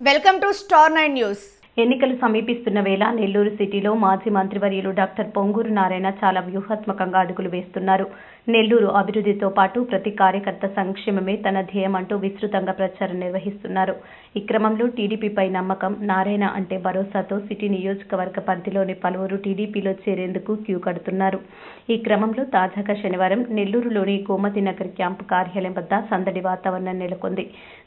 Welcome to star 9 news. ఎన్నికలు సమీపిస్తున్న వేళ నెల్లూరు సిటీలో మాజీ మంత్రివర్యులు డాక్టర్ పొంగూరు నారాయణ చాలా వ్యూహాత్మకంగా అడుగులు వేస్తున్నారు. నెల్లూరు అభివృద్ధితో పాటు ప్రతి కార్యకర్త సంక్షేమమే తన ధ్యేయమంటూ విస్తృతంగా ప్రచారం నిర్వహిస్తున్నారు. ఈ క్రమంలో టీడీపీపై నమ్మకం, నారాయణ అంటే భరోసాతో సిటీ నియోజకవర్గ పరిధిలోని పలువురు టీడీపీలో చేరేందుకు క్యూ కడుతున్నారు. ఈ క్రమంలో తాజాగా శనివారం నెల్లూరులోని గోమతి నగర్ క్యాంపు కార్యాలయం వద్ద సందడి వాతావరణం నెలకొంది.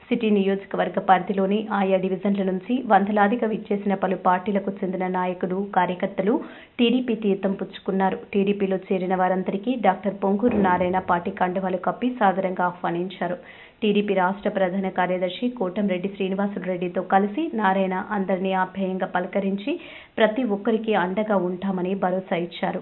సిటీ నియోజకవర్గ పరిధిలోని ఆయా డివిజన్ల నుంచి వందలాదిగా విచ్చేసిన పలు పార్టీలకు చెందిన నాయకులు, కార్యకర్తలు టీడీపీ తీర్థం పుచ్చుకున్నారు. టీడీపీలో చేరిన వారందరికీ డాక్టర్ పొంగూరు నారాయణ పార్టీ కండువాలు కప్పి సాదరంగా ఆహ్వానించారు. టీడీపీ రాష్ట్ర ప్రధాన కార్యదర్శి కోటంరెడ్డి శ్రీనివాసులురెడ్డితో కలిసి నారాయణ అందరినీ ఆప్యాయంగా పలకరించి ప్రతి ఒక్కరికి అండగా ఉంటామని భరోసా ఇచ్చారు.